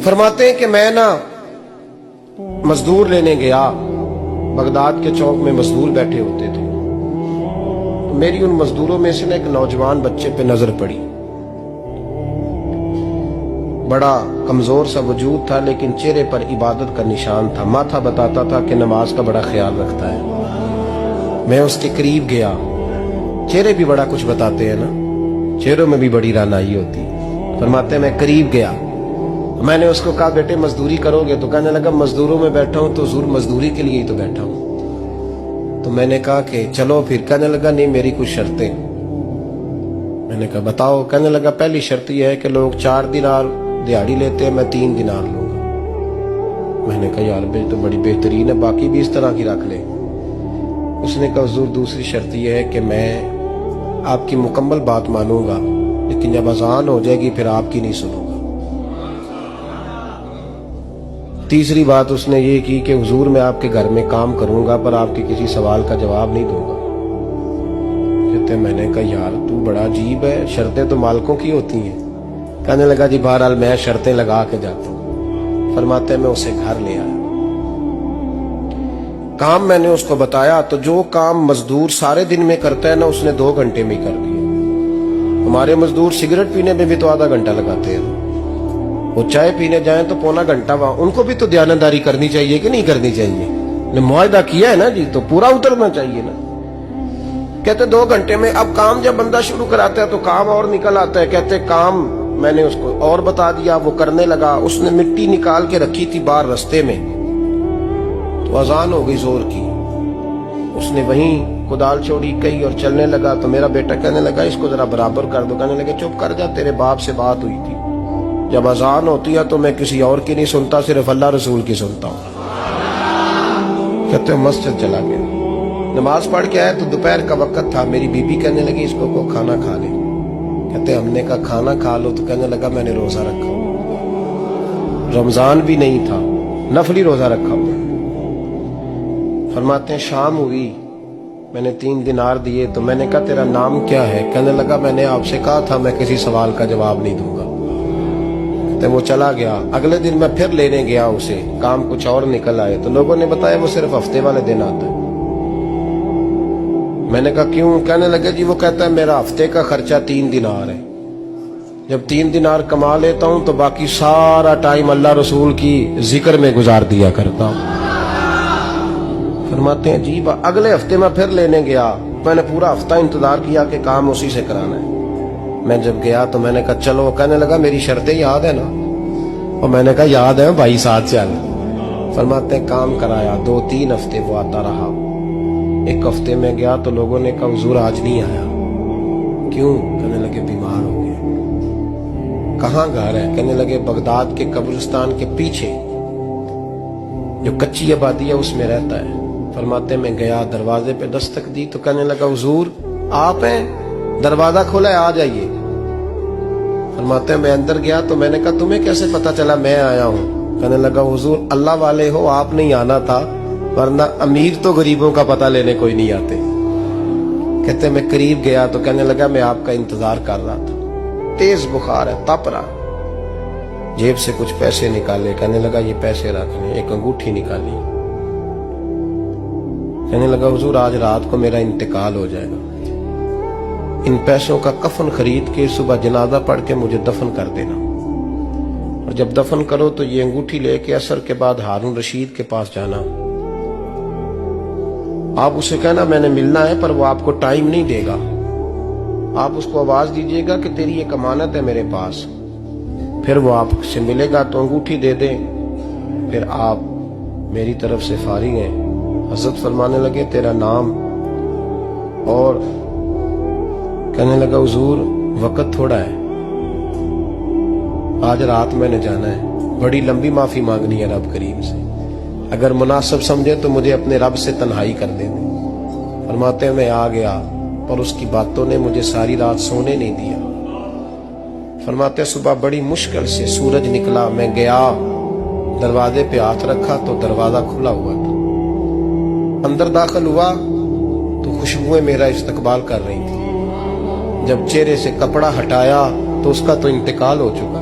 فرماتے ہیں کہ میں نا مزدور لینے گیا، بغداد کے چوک میں مزدور بیٹھے ہوتے تھے، تو میری ان مزدوروں میں سے نا ایک نوجوان بچے پہ نظر پڑی۔ بڑا کمزور سا وجود تھا لیکن چہرے پر عبادت کا نشان تھا، ماتھا بتاتا تھا کہ نماز کا بڑا خیال رکھتا ہے۔ میں اس کے قریب گیا، چہرے بھی بڑا کچھ بتاتے ہیں نا، چہروں میں بھی بڑی رانائی ہوتی ہے۔ فرماتے ہیں میں قریب گیا، میں نے اس کو کہا بیٹے مزدوری کرو گے؟ تو کہنے لگا مزدوروں میں بیٹھا ہوں تو حضور مزدوری کے لیے ہی تو بیٹھا ہوں۔ تو میں نے کہا کہ چلو پھر، کہنے لگا نہیں میری کچھ شرطیں۔ میں نے کہا بتاؤ؟ کہنے لگا پہلی شرط یہ ہے کہ لوگ 4 دینار دیہاڑی لیتے ہیں، میں 3 دینار لوں گا۔ میں نے کہا یار بھائی تو بڑی بہترین ہے، باقی بھی اس طرح کی رکھ لیں۔ اس نے کہا حضور دوسری شرط یہ ہے کہ میں آپ کی مکمل بات مانوں گا لیکن جب اذان ہو جائے گی پھر آپ کی نہیں سنوں گا۔ تیسری بات اس نے یہ کی کہ حضور میں آپ کے گھر میں کام کروں گا پر آپ کے کسی سوال کا جواب نہیں دوں گا۔ کہتے ہیں میں نے کہا یار تو بڑا عجیب ہے، شرطیں تو مالکوں کی ہوتی ہیں۔ کہنے لگا جی بہرحال میں شرطیں لگا کے جاتا ہوں۔ فرماتے ہیں میں اسے گھر لے آیا، کام میں نے اس کو بتایا تو جو کام مزدور سارے دن میں کرتا ہے نا اس نے 2 گھنٹے میں کر دیا۔ ہمارے مزدور سگریٹ پینے میں بھی تو آدھا گھنٹہ لگاتے ہیں، وہ چائے پینے جائیں تو پونا گھنٹہ وہاں۔ ان کو بھی تو دیانتداری کرنی چاہیے کہ نہیں کرنی چاہیے؟ نے معاہدہ کیا ہے نا جی تو پورا اترنا چاہیے نا۔ کہتے 2 گھنٹے میں، اب کام جب بندہ شروع کراتا ہے تو کام اور نکل آتا ہے۔ کہتے کام میں نے اس کو اور بتا دیا، وہ کرنے لگا۔ اس نے مٹی نکال کے رکھی تھی باہر رستے میں، تو اذان ہو گئی زور کی، اس نے وہیں کدال چھوڑی کئی اور چلنے لگا۔ تو میرا بیٹا کہنے لگا اس کو ذرا برابر کر دو۔ کہنے لگا چپ کر جا، تیرے باپ سے بات ہوئی تھی، جب اذان ہوتی ہے تو میں کسی اور کی نہیں سنتا، صرف اللہ رسول کی سنتا ہوں۔ کہتے ہیں مسجد چلا گیا، نماز پڑھ کے آیا تو دوپہر کا وقت تھا۔ میری بی بی کہنے لگی اس کو کھانا کھا لے۔ کہتے ہم نے کہا کھانا کھا لو، تو کہنے لگا میں نے روزہ رکھا ہوا، رمضان بھی نہیں تھا، نفلی روزہ رکھا ہوا۔ فرماتے ہیں شام ہوئی، میں نے 3 دینار دیے تو میں نے کہا تیرا نام کیا ہے؟ کہنے لگا میں نے آپ سے کہا تھا میں کسی سوال کا جواب نہیں دوں گا۔ کہتے وہ چلا گیا۔ اگلے دن میں پھر لینے گیا اسے، کام کچھ اور نکل آئے تو لوگوں نے بتایا وہ صرف ہفتے والے دن آتا ہے۔ میں نے کہا کیوں؟ کہنے لگے جی وہ کہتا ہے میرا ہفتے کا خرچہ 3 دینار ہے، جب 3 دینار کما لیتا ہوں تو باقی سارا ٹائم اللہ رسول کی ذکر میں گزار دیا کرتا ہوں۔ فرماتے ہیں عجیب۔ اگلے ہفتے میں پھر لینے گیا، میں نے پورا ہفتہ انتظار کیا کہ کام اسی سے کرانا ہے۔ میں جب گیا تو میں نے کہا چلو، کہنے لگا میری شرطیں یاد ہے نا؟ اور میں نے کہا یاد ہے بھائی ساتھ چل۔ فرماتے ہیں کام کرایا، 2-3 ہفتے وہ آتا رہا۔ ایک ہفتے میں گیا تو لوگوں نے کہا حضور آج نہیں آیا، کیوں؟ کہنے لگے بیمار ہو گئے۔ کہاں گھر ہے؟ کہنے لگے بغداد کے قبرستان کے پیچھے جو کچی آبادی ہے اس میں رہتا ہے۔ فرماتے میں گیا، دروازے پہ دستک دی تو کہنے لگا حضور آپ ہیں؟ دروازہ کھولا ہے، آ جائیے۔ فرماتے ہیں میں اندر گیا تو میں نے کہا تمہیں کیسے پتا چلا میں آیا ہوں؟ کہنے لگا حضور اللہ والے ہو، آپ نہیں آنا تھا، ورنہ امیر تو غریبوں کا پتہ لینے کوئی نہیں آتے۔ کہتے میں قریب گیا تو کہنے لگا میں آپ کا انتظار کر رہا تھا، تیز بخار ہے، تپ رہا۔ جیب سے کچھ پیسے نکالے، کہنے لگا یہ پیسے رکھ لیں۔ ایک انگوٹھی نکالی، کہنے لگا حضور آج رات کو میرا انتقال ہو جائے گا، ان پیسوں کا کفن خرید کے صبح جنازہ پڑھ کے مجھے دفن کر دینا، اور جب دفن کرو تو یہ انگوٹھی لے کے عصر کے بعد ہارون رشید کے پاس جانا، آپ اسے کہنا میں نے ملنا ہے پر وہ آپ کو ٹائم نہیں دے گا، آپ اس کو آواز دیجئے گا کہ تیری ایک امانت ہے میرے پاس، پھر وہ آپ سے ملے گا تو انگوٹھی دے دیں، پھر آپ میری طرف سے فارغ ہیں۔ حضرت فرمانے لگے تیرا نام؟ اور کہنے لگا حضور وقت تھوڑا ہے، آج رات میں نے جانا ہے، بڑی لمبی معافی مانگنی ہے رب کریم سے، اگر مناسب سمجھے تو مجھے اپنے رب سے تنہائی کر دے دیں۔ فرماتے ہیں میں آ گیا اور اس کی باتوں نے مجھے ساری رات سونے نہیں دیا۔ فرماتے ہیں صبح بڑی مشکل سے سورج نکلا، میں گیا دروازے پہ ہاتھ رکھا تو دروازہ کھلا ہوا تھا، اندر داخل ہوا تو خوشبوئیں میرا استقبال کر رہی تھی، جب چہرے سے کپڑا ہٹایا تو اس کا تو انتقال ہو چکا۔